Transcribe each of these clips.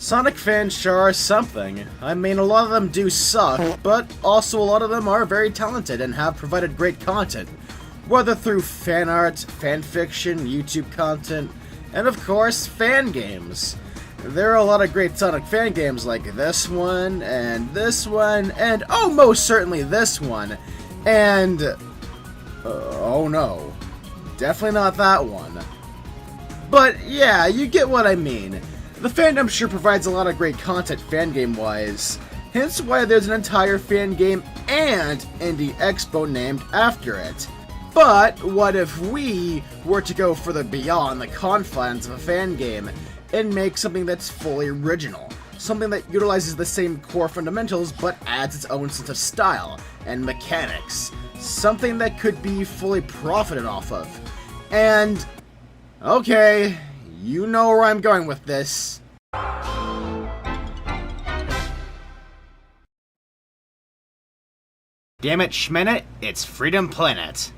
Sonic fans sure are something. I mean, a lot of them do suck, but also a lot of them are very talented and have provided great content. Whether through fan art, fanfiction, YouTube content, and of course, fan games. There are a lot of great Sonic fan games like this one, and oh, most certainly this one. And, oh no, definitely not that one. But yeah, you get what I mean. The fandom sure provides a lot of great content fan game-wise, hence why there's an entire fan game and indie expo named after it. But what if we were to go further beyond the confines of a fan game and make something that's fully original? Something that utilizes the same core fundamentals but adds its own sense of style and mechanics. Something that could be fully profited off of. And, okay, you know where I'm going with this. Damn it, Schminit, it's Freedom Planet.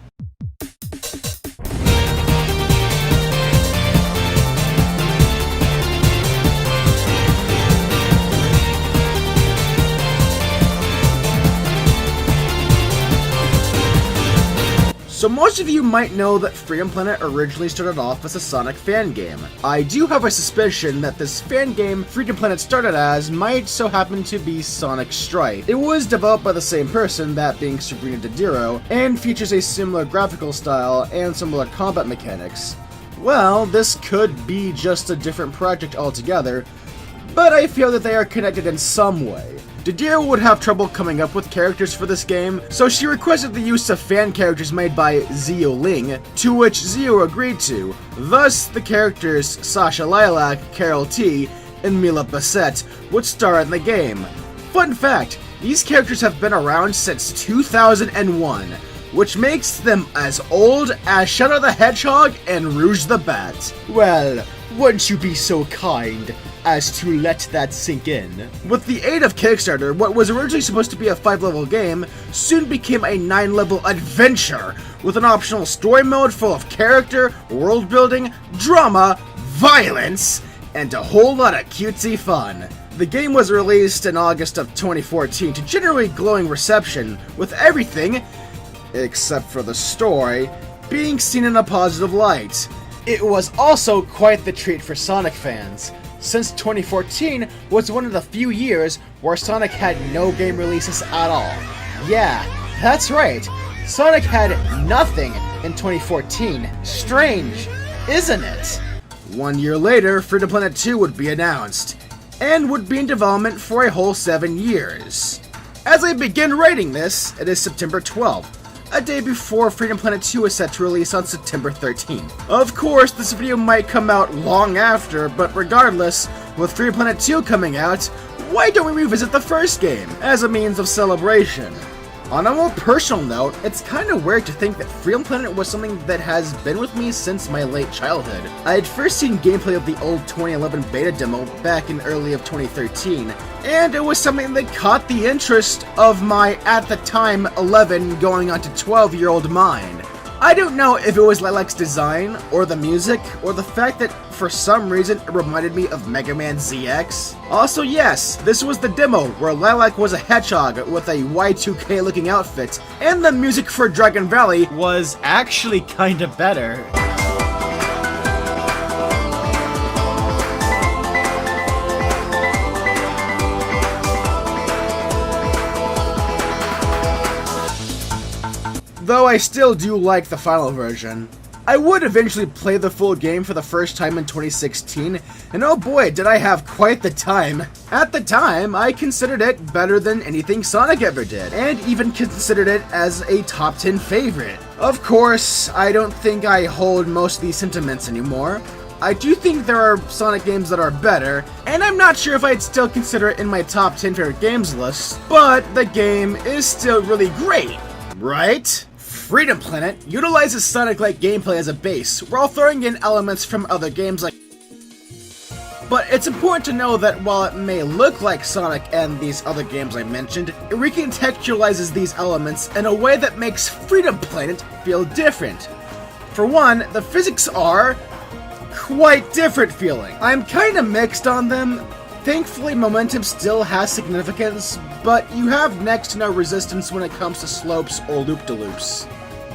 So most of you might know that Freedom Planet originally started off as a Sonic fan game. I do have a suspicion that this fan game Freedom Planet started as might so happen to be Sonic Strife. It was developed by the same person, that being Sabrina Didiro, and features a similar graphical style and similar combat mechanics. Well, this could be just a different project altogether, but I feel that they are connected in some way. Didiro would have trouble coming up with characters for this game, so she requested the use of fan characters made by Zio Ling, to which Zio agreed to. Thus, the characters Sasha Lilac, Carol T, and Mila Bassett would star in the game. Fun fact, these characters have been around since 2001, which makes them as old as Shadow the Hedgehog and Rouge the Bat. Well, wouldn't you be so kind as to let that sink in? With the aid of Kickstarter, what was originally supposed to be a 5-level game soon became a 9-level adventure with an optional story mode full of character, world building, drama, violence, and a whole lot of cutesy fun. The game was released in August of 2014 to generally glowing reception, with everything, except for the story, being seen in a positive light. It was also quite the treat for Sonic fans, since 2014 was one of the few years where Sonic had no game releases at all. Yeah, that's right, Sonic had nothing in 2014. Strange, isn't it? 1 year later, Freedom Planet 2 would be announced, and would be in development for a whole 7 years. As I begin writing this, it is September 12th. A day before Freedom Planet 2 is set to release on September 13th. Of course, this video might come out long after, but regardless, with Freedom Planet 2 coming out, why don't we revisit the first game, as a means of celebration? On a more personal note, it's kinda weird to think that Freedom Planet was something that has been with me since my late childhood. I had first seen gameplay of the old 2011 beta demo back in early of 2013, and it was something that caught the interest of my, at the time, 11 going on to 12-year-old mind. I don't know if it was Lilac's design, or the music, or the fact that for some reason it reminded me of Mega Man ZX. Also yes, this was the demo where Lilac was a hedgehog with a Y2K looking outfit, and the music for Dragon Valley Was actually kinda better. though I still do like the final version. I would eventually play the full game for the first time in 2016, and oh boy did I have quite the time. At the time, I considered it better than anything Sonic ever did, and even considered it as a top 10 favorite. Of course, I don't think I hold most of these sentiments anymore. I do think there are Sonic games that are better, and I'm not sure if I'd still consider it in my top 10 favorite games list, but the game is still really great, right? Freedom Planet utilizes Sonic-like gameplay as a base, while throwing in elements from other games like... But it's important to know that while it may look like Sonic and these other games I mentioned, it recontextualizes these elements in a way that makes Freedom Planet feel different. For one, the physics are quite different feeling. I'm kinda mixed on them. Thankfully, momentum still has significance, but you have next to no resistance when it comes to slopes or loop-de-loops.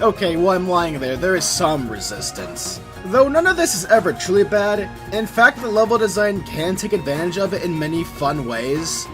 Okay, well, I'm lying there is some resistance. Though none of this is ever truly bad, in fact the level design can take advantage of it in many fun ways.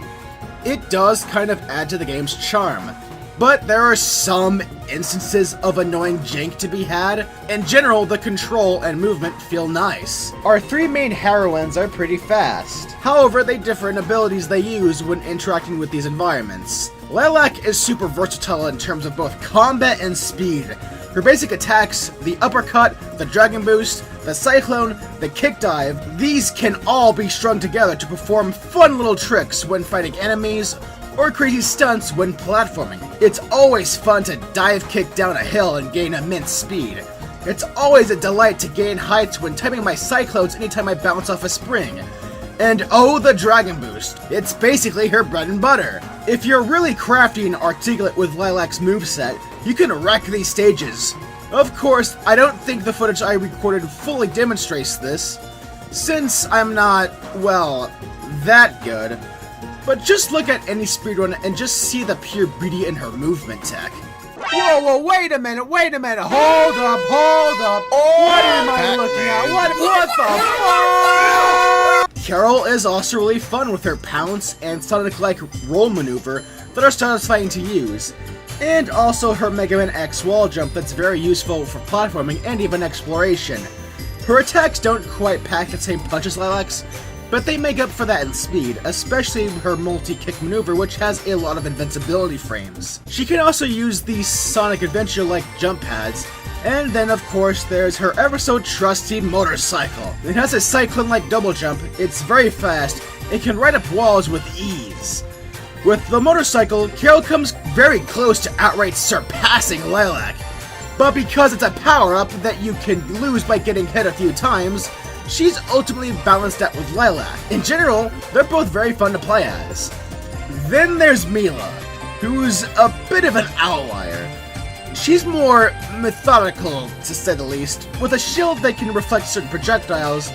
It does kind of add to the game's charm, but there are some instances of annoying jank to be had. In general, the control and movement feel nice. Our three main heroines are pretty fast. However, they differ in abilities they use when interacting with these environments. Lilac is super versatile in terms of both combat and speed. Her basic attacks, the uppercut, the dragon boost, the cyclone, the kick dive, these can all be strung together to perform fun little tricks when fighting enemies, or crazy stunts when platforming. It's always fun to dive kick down a hill and gain immense speed. It's always a delight to gain heights when timing my cyclones anytime I bounce off a spring. And oh, the dragon boost. It's basically her bread and butter. If you're really crafty and articulate with Lilac's moveset, you can wreck these stages. Of course, I don't think the footage I recorded fully demonstrates this, since I'm not, well, that good. But just look at any speedrun and just see the pure beauty in her movement tech. Whoa, wait a minute, hold up. What am I looking at? What the fuck? Carol is also really fun with her pounce and Sonic-like roll maneuver that are satisfying to use. And also her Mega Man X wall jump that's very useful for platforming and even exploration. Her attacks don't quite pack the same punch as Lilac's, but they make up for that in speed, especially her multi-kick maneuver, which has a lot of invincibility frames. She can also use these Sonic Adventure-like jump pads, and then of course there's her ever so trusty motorcycle. It has a cyclone-like double jump, it's very fast, it can ride up walls with ease. With the motorcycle, Carol comes very close to outright surpassing Lilac, but because it's a power-up that you can lose by getting hit a few times, she's ultimately balanced out with Lilac. In general, they're both very fun to play as. Then there's Mila, who's a bit of an outlier. She's more methodical, to say the least, with a shield that can reflect certain projectiles,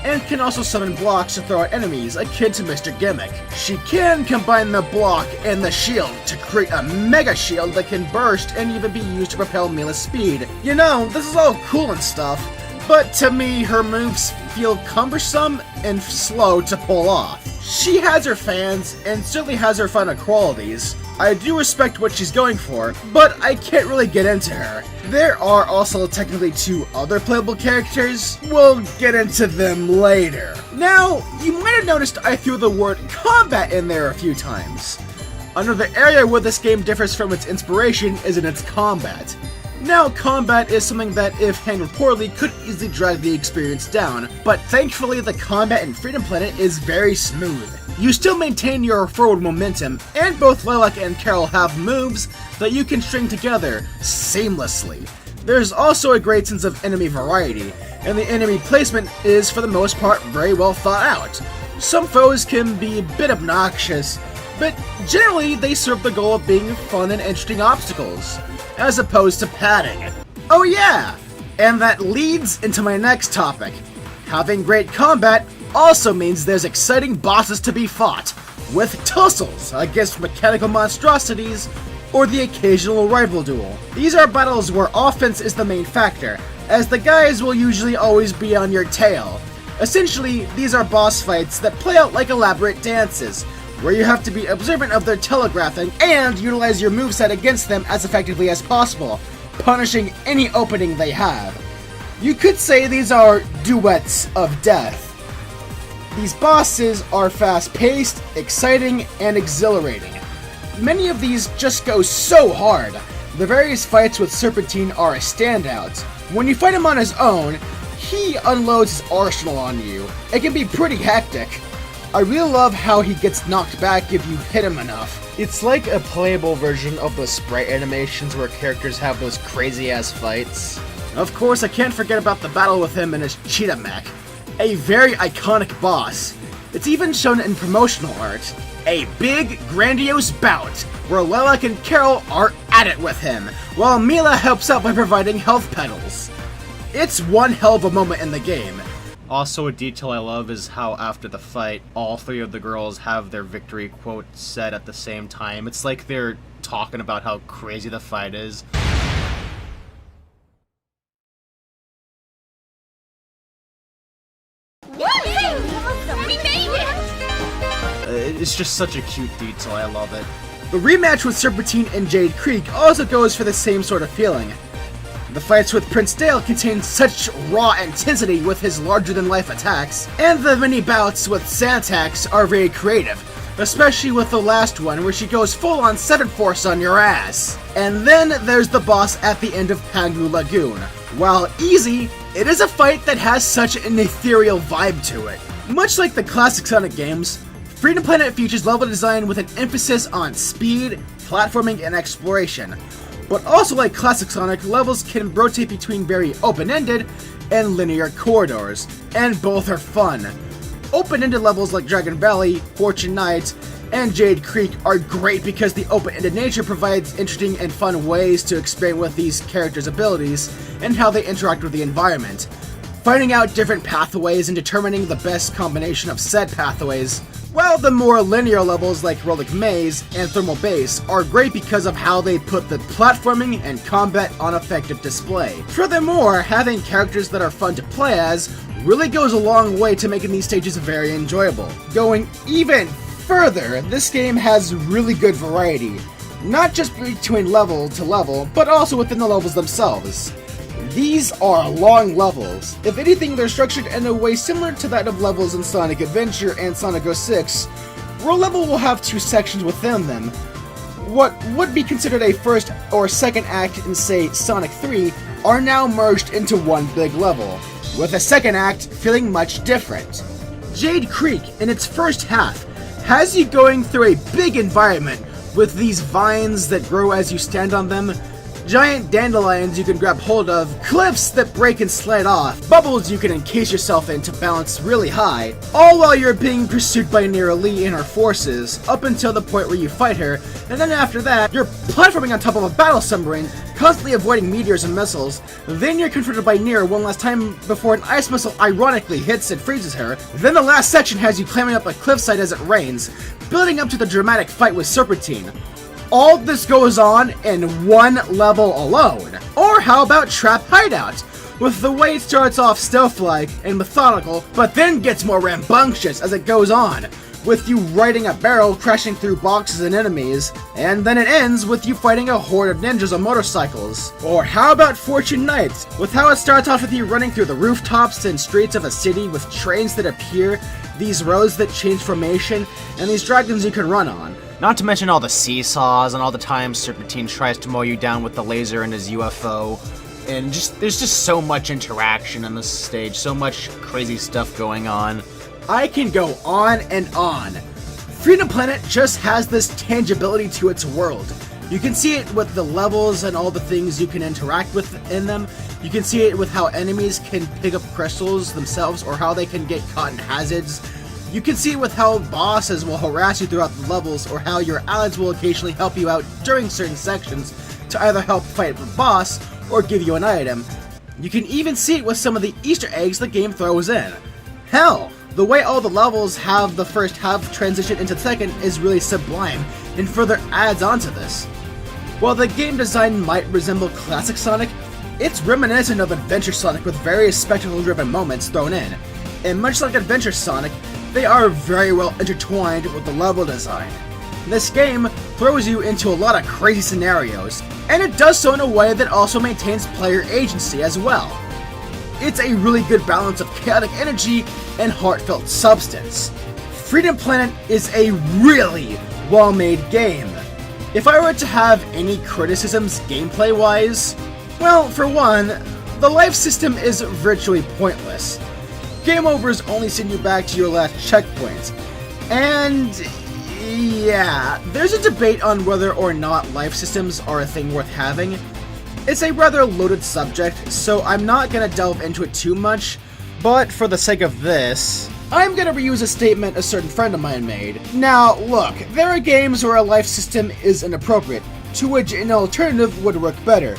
and can also summon blocks to throw at enemies, akin to Mr. Gimmick. She can combine the block and the shield to create a mega shield that can burst and even be used to propel Mila's speed. You know, this is all cool and stuff, but to me, her moves feel cumbersome and slow to pull off. She has her fans, and certainly has her fun qualities. I do respect what she's going for, but I can't really get into her. There are also technically two other playable characters. We'll get into them later. Now, you might have noticed I threw the word combat in there a few times. Another area where this game differs from its inspiration is in its combat. Now, combat is something that, if handled poorly, could easily drag the experience down, but thankfully the combat in Freedom Planet is very smooth. You still maintain your forward momentum, and both Lilac and Carol have moves that you can string together seamlessly. There's also a great sense of enemy variety, and the enemy placement is, for the most part, very well thought out. Some foes can be a bit obnoxious, but generally they serve the goal of being fun and interesting obstacles, as opposed to padding. Oh yeah! And that leads into my next topic. Having great combat also means there's exciting bosses to be fought, with tussles against mechanical monstrosities, or the occasional rival duel. These are battles where offense is the main factor, as the guys will usually always be on your tail. Essentially, these are boss fights that play out like elaborate dances, where you have to be observant of their telegraphing and utilize your moveset against them as effectively as possible, punishing any opening they have. You could say these are duets of death. These bosses are fast-paced, exciting, and exhilarating. Many of these just go so hard. The various fights with Serpentine are a standout. When you fight him on his own, he unloads his arsenal on you. It can be pretty hectic. I really love how he gets knocked back if you hit him enough. It's like a playable version of the sprite animations where characters have those crazy-ass fights. Of course, I can't forget about the battle with him and his cheetah mech. A very iconic boss. It's even shown in promotional art. A big, grandiose bout where Lilac and Carol are at it with him, while Mila helps out by providing health petals. It's one hell of a moment in the game. Also, a detail I love is how after the fight, all three of the girls have their victory quote said at the same time. It's like they're talking about how crazy the fight is. It's just such a cute detail, I love it. The rematch with Serpentine and Jade Creek also goes for the same sort of feeling. The fights with Prince Dale contain such raw intensity with his larger-than-life attacks, and the mini bouts with Santax are very creative, especially with the last one where she goes full-on 7-Force on your ass. And then there's the boss at the end of Pangu Lagoon. While easy, it is a fight that has such an ethereal vibe to it. Much like the classic Sonic games, Freedom Planet features level design with an emphasis on speed, platforming, and exploration. But also like classic Sonic, levels can rotate between very open-ended and linear corridors, and both are fun. Open-ended levels like Dragon Valley, Fortune Knight, and Jade Creek are great because the open-ended nature provides interesting and fun ways to experiment with these characters' abilities and how they interact with the environment. Finding out different pathways and determining the best combination of said pathways, while the more linear levels like Relic Maze and Thermal Base are great because of how they put the platforming and combat on effective display. Furthermore, having characters that are fun to play as really goes a long way to making these stages very enjoyable. Going even further, this game has really good variety, not just between level to level, but also within the levels themselves. These are long levels. If anything, they're structured in a way similar to that of levels in Sonic Adventure and Sonic 06, where a level will have two sections within them. What would be considered a first or second act in, say, Sonic 3 are now merged into one big level, with the second act feeling much different. Jade Creek, in its first half, has you going through a big environment with these vines that grow as you stand on them, giant dandelions you can grab hold of, cliffs that break and slide off, bubbles you can encase yourself in to bounce really high, all while you're being pursued by Nira Lee and her forces, up until the point where you fight her, and then after that, you're platforming on top of a battle submarine, constantly avoiding meteors and missiles. Then you're confronted by Nira one last time before an ice missile ironically hits and freezes her. Then the last section has you climbing up a cliffside as it rains, building up to the dramatic fight with Serpentine. All this goes on in one level alone. Or how about Trap Hideout? With the way it starts off stealth-like and methodical, but then gets more rambunctious as it goes on, with you riding a barrel crashing through boxes and enemies, and then it ends with you fighting a horde of ninjas on motorcycles. Or how about Fortune Knight, with how it starts off with you running through the rooftops and streets of a city with trains that appear, these roads that change formation, and these dragons you can run on. Not to mention all the seesaws and all the times Serpentine tries to mow you down with the laser and his UFO. And there's just so much interaction in this stage, so much crazy stuff going on. I can go on and on. Freedom Planet just has this tangibility to its world. You can see it with the levels and all the things you can interact with in them. You can see it with how enemies can pick up crystals themselves or how they can get caught in hazards. You can see it with how bosses will harass you throughout the levels or how your allies will occasionally help you out during certain sections to either help fight the boss or give you an item. You can even see it with some of the Easter eggs the game throws in. Hell, the way all the levels have the first half transition into the second is really sublime and further adds on to this. While the game design might resemble classic Sonic, it's reminiscent of Adventure Sonic with various spectacle-driven moments thrown in, and much like Adventure Sonic, they are very well intertwined with the level design. This game throws you into a lot of crazy scenarios, and it does so in a way that also maintains player agency as well. It's a really good balance of chaotic energy and heartfelt substance. Freedom Planet is a really well-made game. If I were to have any criticisms gameplay-wise, well, for one, the life system is virtually pointless. Game overs only send you back to your last checkpoint. And yeah, there's a debate on whether or not life systems are a thing worth having. It's a rather loaded subject, so I'm not gonna delve into it too much, but for the sake of this, I'm gonna reuse a statement a certain friend of mine made. Now, look, there are games where a life system is inappropriate, to which an alternative would work better.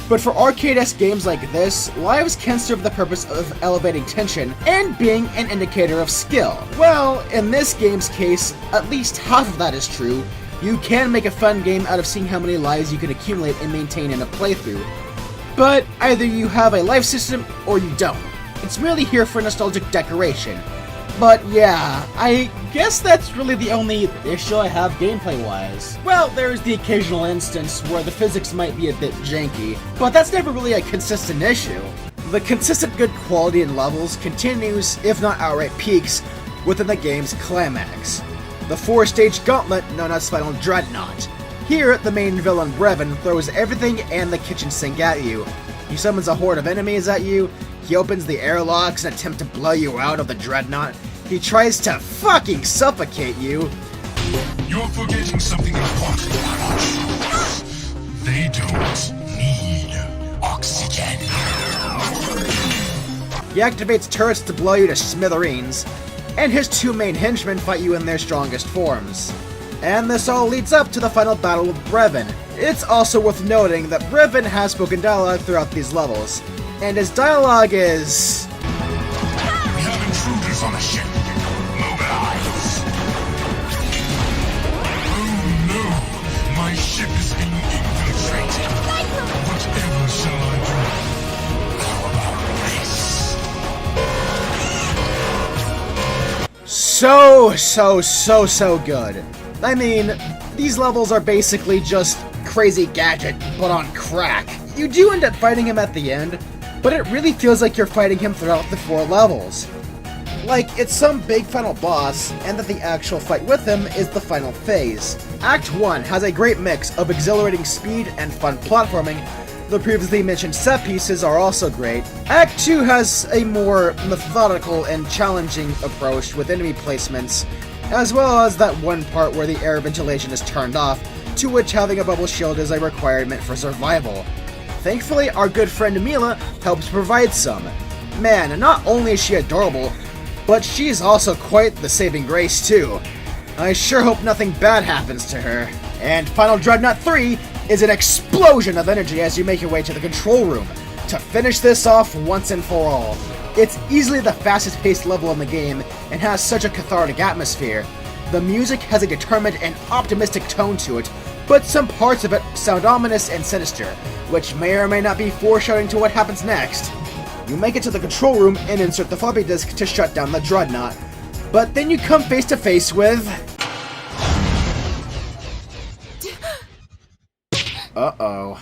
But for arcade-esque games like this, lives can serve the purpose of elevating tension and being an indicator of skill. Well, in this game's case, at least half of that is true. You can make a fun game out of seeing how many lives you can accumulate and maintain in a playthrough. But either you have a life system or you don't. It's merely here for nostalgic decoration. But yeah, I guess that's really the only issue I have gameplay-wise. Well, there's the occasional instance where the physics might be a bit janky, but that's never really a consistent issue. The consistent good quality in levels continues, if not outright peaks, within the game's climax. The 4-stage gauntlet known as Final Dreadnought. Here, the main villain Brevin throws everything and the kitchen sink at you. He summons a horde of enemies at you, he opens the airlocks in an attempt to blow you out of the Dreadnought, he tries to fucking suffocate you. You're forgetting something important, Climax. They don't need oxygen. He activates turrets to blow you to smithereens, and his two main henchmen fight you in their strongest forms. And this all leads up to the final battle with Brevin. It's also worth noting that Brevin has spoken dialogue throughout these levels, and his dialogue is... We have intruders on the ship. Mobilize. Oh no, my ship is being infiltrated. Whatever shall I do? How about this? So good. I mean, these levels are basically just crazy gadget, but on crack. You do end up fighting him at the end, but it really feels like you're fighting him throughout the 4 levels. Like, it's some big final boss, and that the actual fight with him is the final phase. Act 1 has a great mix of exhilarating speed and fun platforming. The previously mentioned set pieces are also great. Act 2 has a more methodical and challenging approach with enemy placements, as well as that one part where the air ventilation is turned off, to which having a bubble shield is a requirement for survival. Thankfully, our good friend Mila helps provide some. Man, not only is she adorable, but she's also quite the saving grace too. I sure hope nothing bad happens to her. And Final Dreadnought 3 is an explosion of energy as you make your way to the control room, to finish this off once and for all. It's easily the fastest paced level in the game, and has such a cathartic atmosphere. The music has a determined and optimistic tone to it, but some parts of it sound ominous and sinister, which may or may not be foreshadowing to what happens next. You make it to the control room and insert the floppy disk to shut down the Dreadnought, but then you come face to face with... Uh-oh.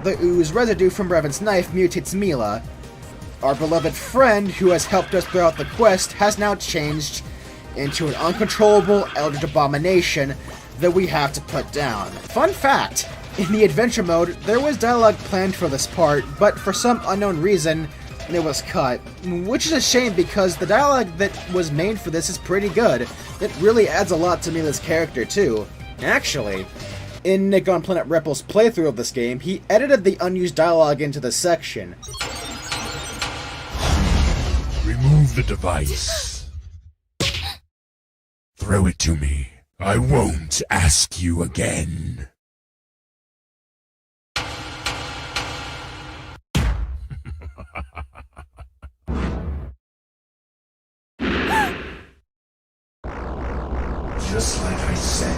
The ooze residue from Brevin's knife mutates Mila. Our beloved friend, who has helped us throughout the quest, has now changed into an uncontrollable eldritch abomination that we have to put down. Fun fact, in the adventure mode, there was dialogue planned for this part, but for some unknown reason, it was cut. Which is a shame because the dialogue that was made for this is pretty good. It really adds a lot to Mila's character too. Actually, in Nick on Planet Ripple's playthrough of this game, he edited the unused dialogue into this section. Remove the device. Throw it to me. I won't ask you again. Just like I said,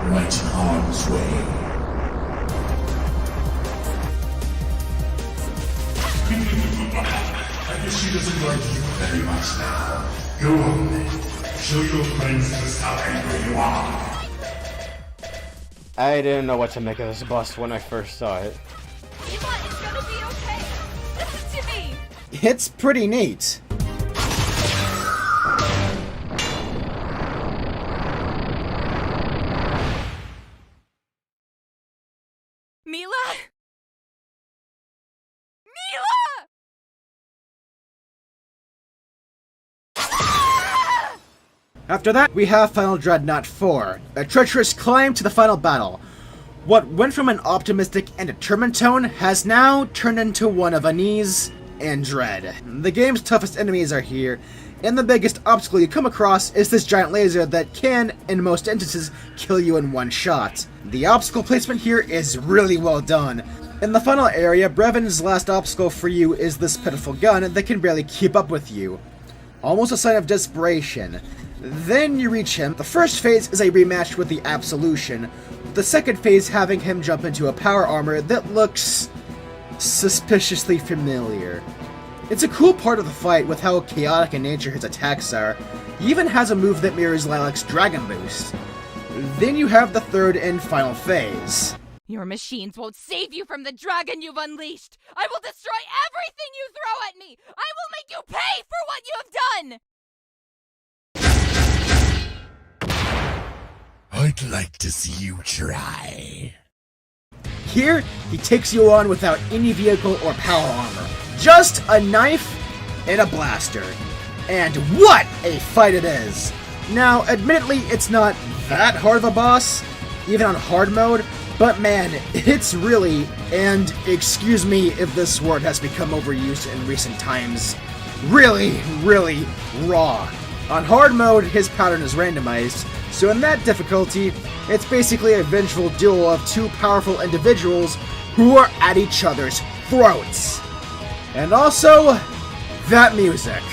right in harm's way. I guess she doesn't like you very much now. Go on then. Show your friends just how angry you are. I didn't know what to make of this bust when I first saw it. Eva, it's gonna be okay. Listen to me. It's pretty neat. Mila? Mila! After that, we have Final Dreadnought 4, a treacherous climb to the final battle. What went from an optimistic and determined tone has now turned into one of unease and dread. The game's toughest enemies are here, and the biggest obstacle you come across is this giant laser that can, in most instances, kill you in one shot. The obstacle placement here is really well done. In the final area, Brevin's last obstacle for you is this pitiful gun that can barely keep up with you. Almost a sign of desperation. Then you reach him. The first phase is a rematch with the Absolution, the second phase having him jump into a power armor that looks suspiciously familiar. It's a cool part of the fight with how chaotic in nature his attacks are. He even has a move that mirrors Lilac's Dragon Boost. Then you have the third and final phase. Your machines won't save you from the dragon you've unleashed! I will destroy everything you throw at me! I will make you pay for what you have done! I'd like to see you try. Here, he takes you on without any vehicle or power armor. Just a knife and a blaster. And what a fight it is! Now, admittedly, it's not that hard of a boss, even on hard mode, but man, it's really, and excuse me if this word has become overused in recent times, really, really raw. On hard mode, his pattern is randomized, so in that difficulty, it's basically a vengeful duel of two powerful individuals who are at each other's throats. And also, that music.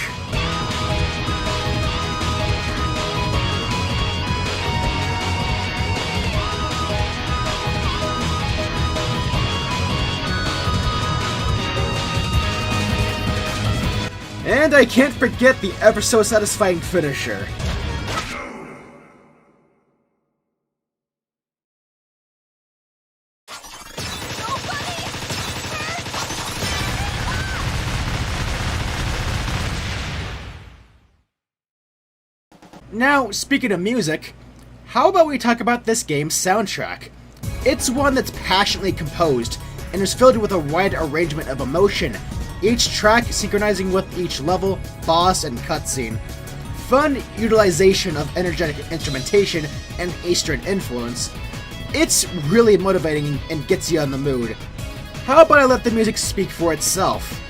And I can't forget the ever so satisfying finisher. Now, speaking of music, how about we talk about this game's soundtrack? It's one that's passionately composed and is filled with a wide arrangement of emotion, each track synchronizing with each level, boss, and cutscene. Fun utilization of energetic instrumentation and Eastern influence. It's really motivating and gets you in the mood. How about I let the music speak for itself?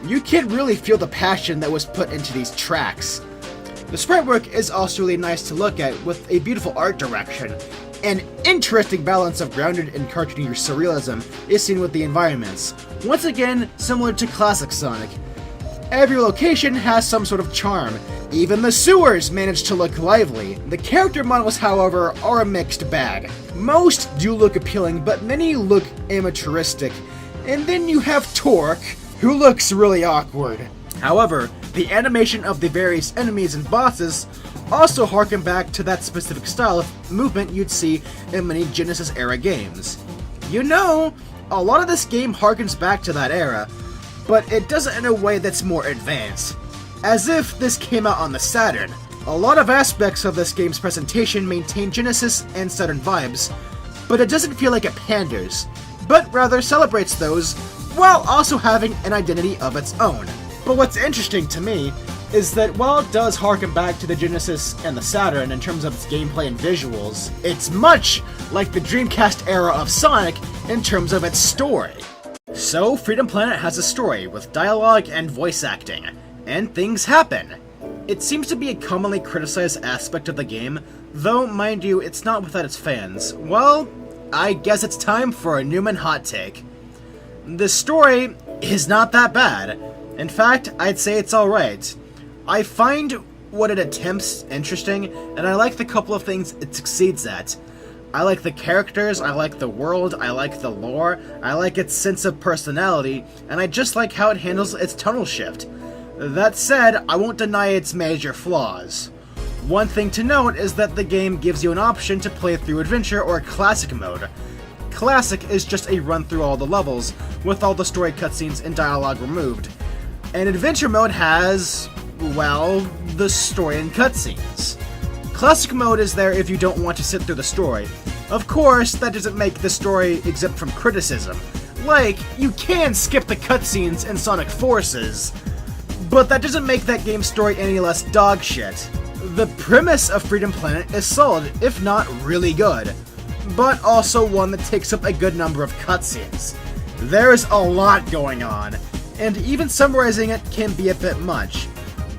You can really feel the passion that was put into these tracks. The sprite work is also really nice to look at, with a beautiful art direction. An interesting balance of grounded and cartoony surrealism is seen with the environments, once again similar to classic Sonic. Every location has some sort of charm. Even the sewers manage to look lively. The character models, however, are a mixed bag. Most do look appealing, but many look amateuristic. And then you have Torque, who looks really awkward. However, the animation of the various enemies and bosses also harken back to that specific style of movement you'd see in many Genesis-era games. You know, a lot of this game harkens back to that era, but it does it in a way that's more advanced. As if this came out on the Saturn. A lot of aspects of this game's presentation maintain Genesis and Saturn vibes, but it doesn't feel like it panders, but rather celebrates those, while also having an identity of its own. But what's interesting to me is that while it does harken back to the Genesis and the Saturn in terms of its gameplay and visuals, it's much like the Dreamcast era of Sonic in terms of its story. So, Freedom Planet has a story with dialogue and voice acting, and things happen. It seems to be a commonly criticized aspect of the game, though, mind you, it's not without its fans. Well, I guess it's time for a Newman hot take. The story is not that bad. In fact, I'd say it's alright. I find what it attempts interesting, and I like the couple of things it succeeds at. I like the characters, I like the world, I like the lore, I like its sense of personality, and I just like how it handles its tonal shift. That said, I won't deny its major flaws. One thing to note is that the game gives you an option to play through Adventure or Classic mode. Classic is just a run through all the levels, with all the story cutscenes and dialogue removed. And Adventure mode has, well, the story and cutscenes. Classic mode is there if you don't want to sit through the story. Of course, that doesn't make the story exempt from criticism. Like, you can skip the cutscenes in Sonic Forces, but that doesn't make that game's story any less dogshit. The premise of Freedom Planet is solid, if not really good, but also one that takes up a good number of cutscenes. There's a lot going on, and even summarizing it can be a bit much.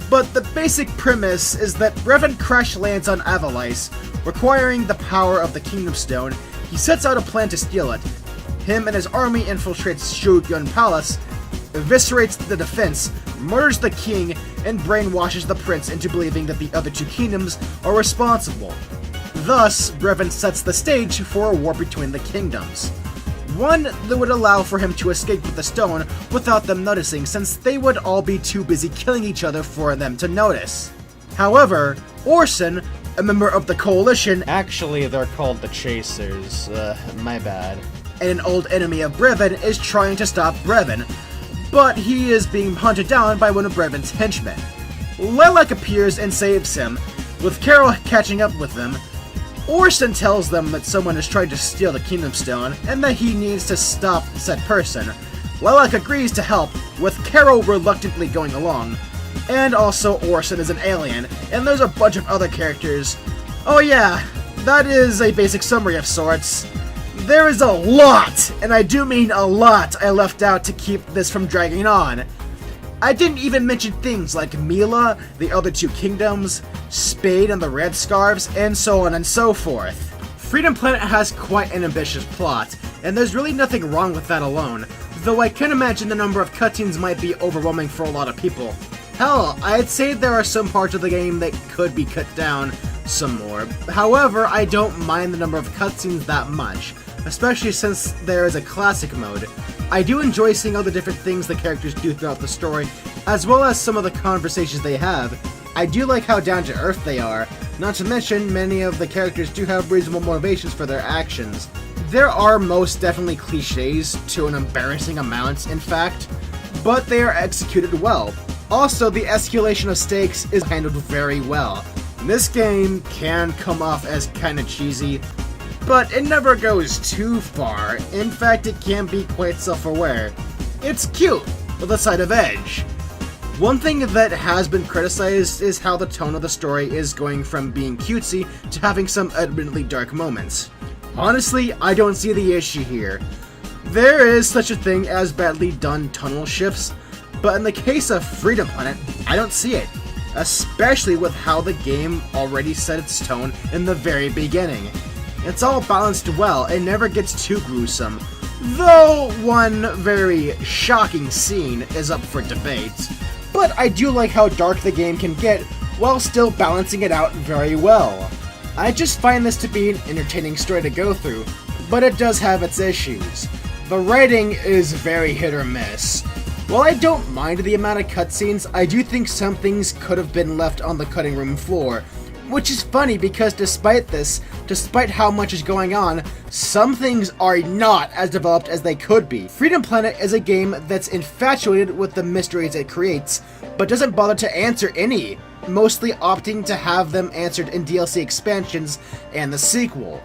But the basic premise is that Brevin crash lands on Avalice, requiring the power of the Kingdom Stone. He sets out a plan to steal it. Him and his army infiltrates Shogun Palace, eviscerates the defense, murders the king, and brainwashes the prince into believing that the other two kingdoms are responsible. Thus, Brevin sets the stage for a war between the kingdoms. One that would allow for him to escape with the stone without them noticing, since they would all be too busy killing each other for them to notice. However, Orson, a member of the Coalition, Actually, they're called the Chasers. My bad. and an old enemy of Brevin, is trying to stop Brevin, but he is being hunted down by one of Brevin's henchmen. Lilac appears and saves him, with Carol catching up with them. Orson tells them that someone is trying to steal the Kingdom Stone, and that he needs to stop said person. Lilac agrees to help, with Carol reluctantly going along. And also Orson is an alien, and there's a bunch of other characters. Oh yeah, that is a basic summary of sorts. There is a lot, and I do mean a lot, I left out to keep this from dragging on. I didn't even mention things like Mila, the other two kingdoms, Spade and the Red Scarves, and so on and so forth. Freedom Planet has quite an ambitious plot, and there's really nothing wrong with that alone, though I can imagine the number of cutscenes might be overwhelming for a lot of people. Hell, I'd say there are some parts of the game that could be cut down some more. However, I don't mind the number of cutscenes that much, especially since there is a classic mode. I do enjoy seeing all the different things the characters do throughout the story, as well as some of the conversations they have. I do like how down to earth they are, not to mention many of the characters do have reasonable motivations for their actions. There are most definitely cliches to an embarrassing amount, in fact, but they are executed well. Also, the escalation of stakes is handled very well. This game can come off as kinda cheesy, but it never goes too far. In fact, it can be quite self-aware. It's cute, with a side of edge. One thing that has been criticized is how the tone of the story is going from being cutesy to having some admittedly dark moments. Honestly, I don't see the issue here. There is such a thing as badly done tonal shifts, But in the case of Freedom Planet, I don't see it. Especially with how the game already set its tone in the very beginning. It's all balanced well and never gets too gruesome, though one very shocking scene is up for debate. But I do like how dark the game can get while still balancing it out very well. I just find this to be an entertaining story to go through, but it does have its issues. The writing is very hit or miss. While I don't mind the amount of cutscenes, I do think some things could have been left on the cutting room floor. Which is funny because despite how much is going on, some things are not as developed as they could be. Freedom Planet is a game that's infatuated with the mysteries it creates, but doesn't bother to answer any, mostly opting to have them answered in DLC expansions and the sequel.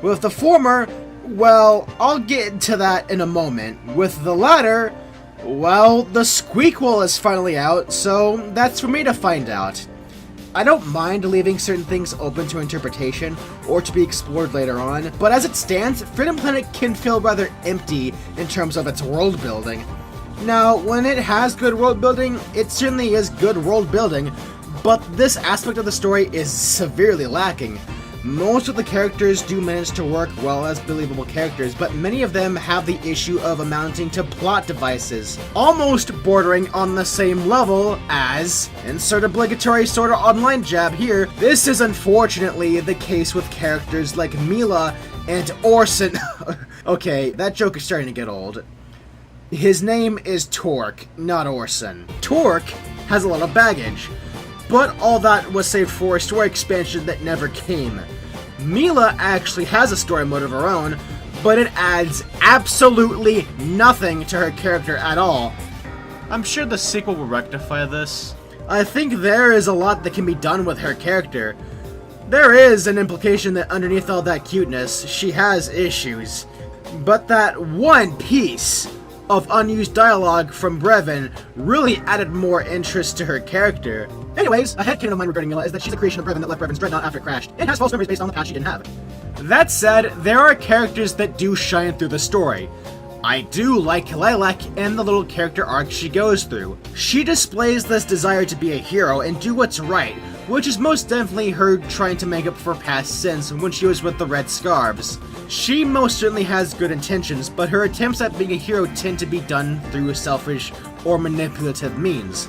With the former, well, I'll get into that in a moment. With the latter, well, the squeakquel is finally out, so that's for me to find out. I don't mind leaving certain things open to interpretation or to be explored later on, but as it stands, Freedom Planet can feel rather empty in terms of its world building. Now, when it has good world building, it certainly is good world building, but this aspect of the story is severely lacking. Most of the characters do manage to work well as believable characters, but many of them have the issue of amounting to plot devices, almost bordering on the same level as, insert obligatory sorta online jab here, this is unfortunately the case with characters like Mila and Orson. Okay, that joke is starting to get old. His name is Torque, not Orson. Torque has a lot of baggage, but all that was saved for a story expansion that never came. Mila actually has a story mode of her own, but it adds absolutely nothing to her character at all. I'm sure the sequel will rectify this. I think there is a lot that can be done with her character. There is an implication that underneath all that cuteness, she has issues. But that one piece of unused dialogue from Brevin really added more interest to her character. Anyways, a headcanon of mine regarding Mila is that she's a creation of Brevin that left Brevin's dreadnought after it crashed, and has false memories based on the past she didn't have. That said, there are characters that do shine through the story. I do like Lilac and the little character arc she goes through. She displays this desire to be a hero and do what's right, which is most definitely her trying to make up for past sins when she was with the Red Scarves. She most certainly has good intentions, but her attempts at being a hero tend to be done through selfish or manipulative means,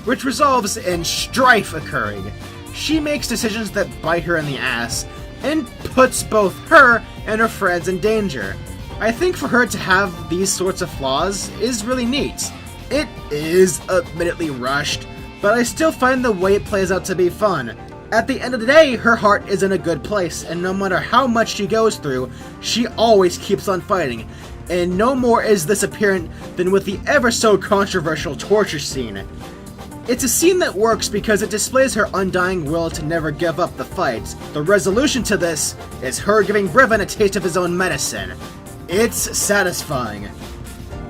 which resolves in strife occurring. She makes decisions that bite her in the ass, and puts both her and her friends in danger. I think for her to have these sorts of flaws is really neat. It is admittedly rushed, but I still find the way it plays out to be fun. At the end of the day, her heart is in a good place, and no matter how much she goes through, she always keeps on fighting. And no more is this apparent than with the ever so controversial torture scene. It's a scene that works because it displays her undying will to never give up the fight. The resolution to this is her giving Brevin a taste of his own medicine. It's satisfying.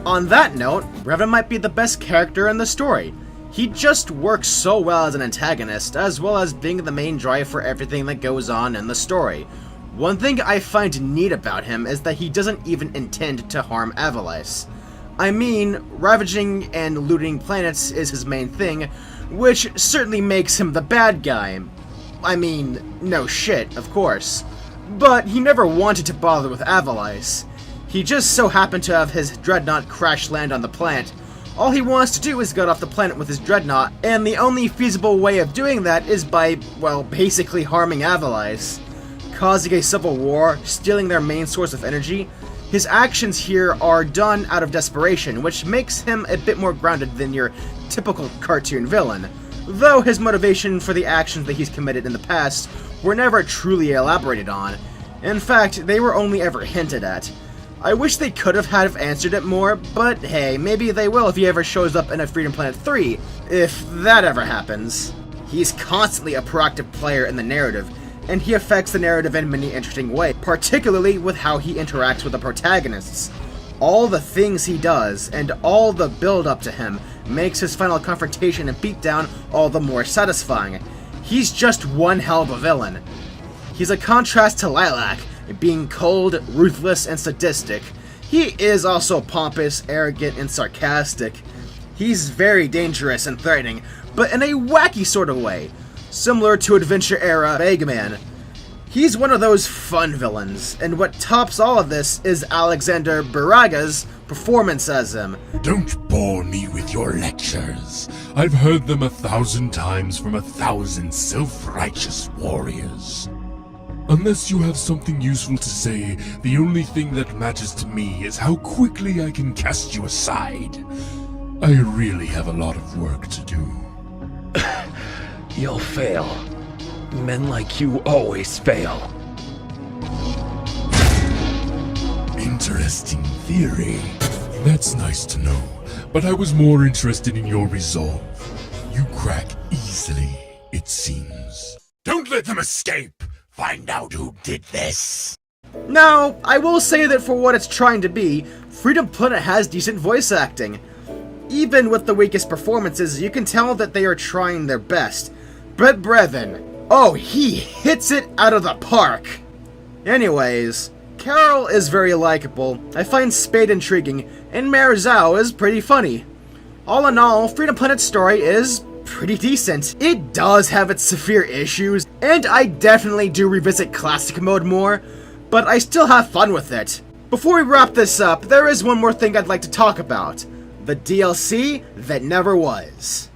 On that note, Brevin might be the best character in the story. He just works so well as an antagonist, as well as being the main drive for everything that goes on in the story. One thing I find neat about him is that he doesn't even intend to harm Avalice. I mean, ravaging and looting planets is his main thing, which certainly makes him the bad guy. I mean, no shit, of course. But he never wanted to bother with Avalice. He just so happened to have his dreadnought crash land on the planet. All he wants to do is get off the planet with his dreadnought, and the only feasible way of doing that is by, well, basically harming Avalice. Causing a civil war, stealing their main source of energy. His actions here are done out of desperation, which makes him a bit more grounded than your typical cartoon villain, though his motivation for the actions that he's committed in the past were never truly elaborated on. In fact, they were only ever hinted at. I wish they could have answered it more, but hey, maybe they will if he ever shows up in a Freedom Planet 3, if that ever happens. He's constantly a proactive player in the narrative, and he affects the narrative in many interesting ways, particularly with how he interacts with the protagonists. All the things he does, and all the build-up to him, makes his final confrontation and beatdown all the more satisfying. He's just one hell of a villain. He's a contrast to Lilac, being cold, ruthless, and sadistic. He is also pompous, arrogant, and sarcastic. He's very dangerous and threatening, but in a wacky sort of way, similar to adventure-era Mega Man. He's one of those fun villains, and what tops all of this is Alexander Baraga's performance as him. Don't bore me with your lectures. I've heard them 1,000 times from 1,000 self-righteous warriors. Unless you have something useful to say, the only thing that matters to me is how quickly I can cast you aside. I really have a lot of work to do. You'll fail. Men like you always fail. Interesting theory. That's nice to know, but I was more interested in your resolve. You crack easily, it seems. Don't let them escape! Find out who did this! Now, I will say that for what it's trying to be, Freedom Planet has decent voice acting. Even with the weakest performances, you can tell that they are trying their best. Brett Brevin, oh, he hits it out of the park! Anyways, Carol is very likable, I find Spade intriguing, and Mare Zhao is pretty funny. All in all, Freedom Planet's story is pretty decent. It does have its severe issues, and I definitely do revisit Classic Mode more, but I still have fun with it. Before we wrap this up, there is one more thing I'd like to talk about. The DLC that never was.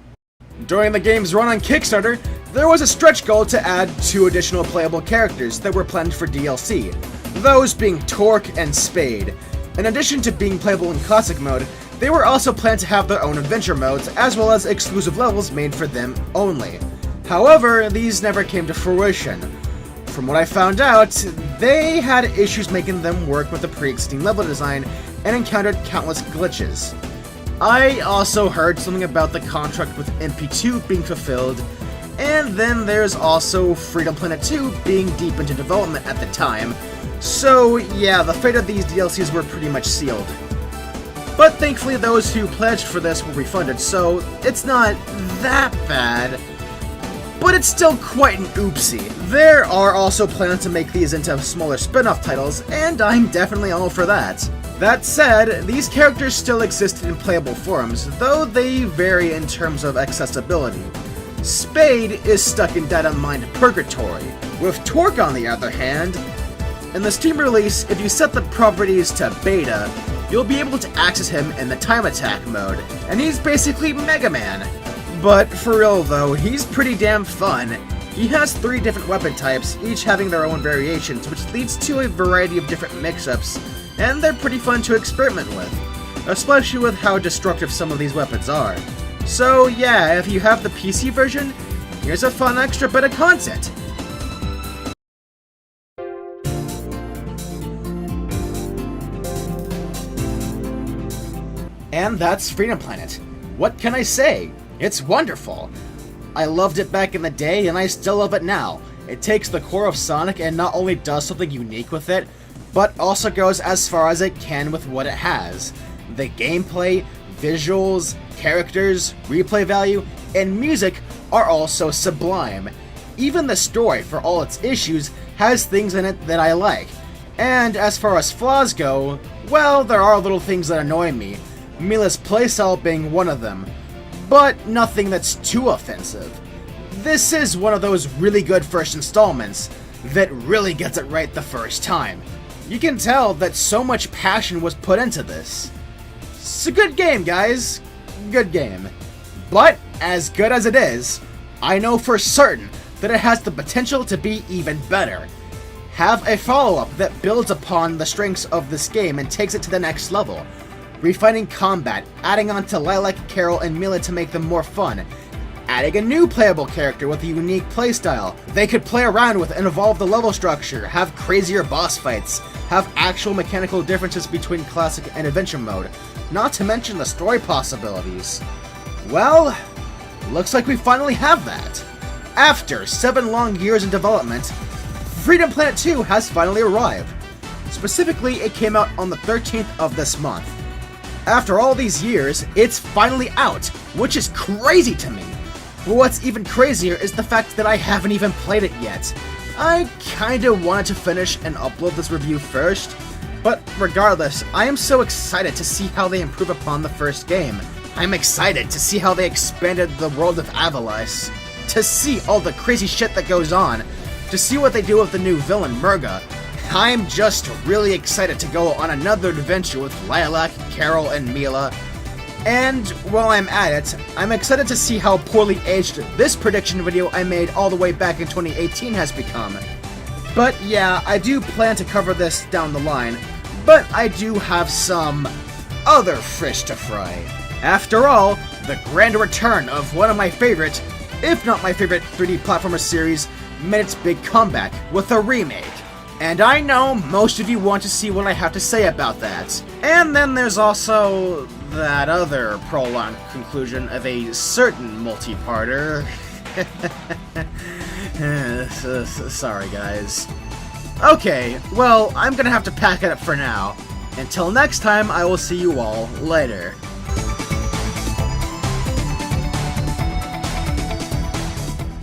During the game's run on Kickstarter, there was a stretch goal to add 2 additional playable characters that were planned for DLC, those being Torque and Spade. In addition to being playable in Classic Mode, they were also planned to have their own adventure modes, as well as exclusive levels made for them only. However, these never came to fruition. From what I found out, they had issues making them work with the pre-existing level design and encountered countless glitches. I also heard something about the contract with MP2 being fulfilled, and then there's also Freedom Planet 2 being deep into development at the time, so yeah, the fate of these DLCs were pretty much sealed. But thankfully those who pledged for this were refunded, so it's not that bad, but it's still quite an oopsie. There are also plans to make these into smaller spin-off titles, and I'm definitely all for that. That said, these characters still exist in playable forms, though they vary in terms of accessibility. Spade is stuck in Data Mined Purgatory, with Torque on the other hand. In the Steam release, if you set the properties to beta, you'll be able to access him in the Time Attack mode, and he's basically Mega Man. But for real though, he's pretty damn fun. He has 3 different weapon types, each having their own variations, which leads to a variety of different mix-ups, and they're pretty fun to experiment with, especially with how destructive some of these weapons are. So yeah, if you have the PC version, here's a fun extra bit of content. And that's Freedom Planet. What can I say? It's wonderful. I loved it back in the day, and I still love it now. It takes the core of Sonic and not only does something unique with it, but also goes as far as it can with what it has. The gameplay, visuals, characters, replay value, and music are also sublime. Even the story, for all its issues, has things in it that I like. And as far as flaws go, well, there are little things that annoy me, Mila's playstyle being one of them, but nothing that's too offensive. This is one of those really good first installments that really gets it right the first time. You can tell that so much passion was put into this. It's a good game, guys. Good game. But, as good as it is, I know for certain that it has the potential to be even better. Have a follow-up that builds upon the strengths of this game and takes it to the next level. Refining combat, adding on to Lilac, Carol, and Mila to make them more fun. Adding a new playable character with a unique playstyle. They could play around with and evolve the level structure, have crazier boss fights, have actual mechanical differences between classic and adventure mode, not to mention the story possibilities. Well, looks like we finally have that. After 7 long years in development, Freedom Planet 2 has finally arrived. Specifically, it came out on the 13th of this month. After all these years, it's finally out, which is crazy to me. But what's even crazier is the fact that I haven't even played it yet. I kinda wanted to finish and upload this review first, but regardless, I am so excited to see how they improve upon the first game, I'm excited to see how they expanded the world of Avalice, to see all the crazy shit that goes on, to see what they do with the new villain Murga. I'm just really excited to go on another adventure with Lilac, Carol, and Mila. And while I'm at it, I'm excited to see how poorly aged this prediction video I made all the way back in 2018 has become. But yeah, I do plan to cover this down the line, but I do have some other fish to fry. After all, the grand return of one of my favorite, if not my favorite 3D platformer series, made its big comeback with a remake. And I know most of you want to see what I have to say about that. And then there's also that other prolonged conclusion of a certain multi-parter. Sorry, guys. Okay, well, I'm gonna have to pack it up for now. Until next time, I will see you all later.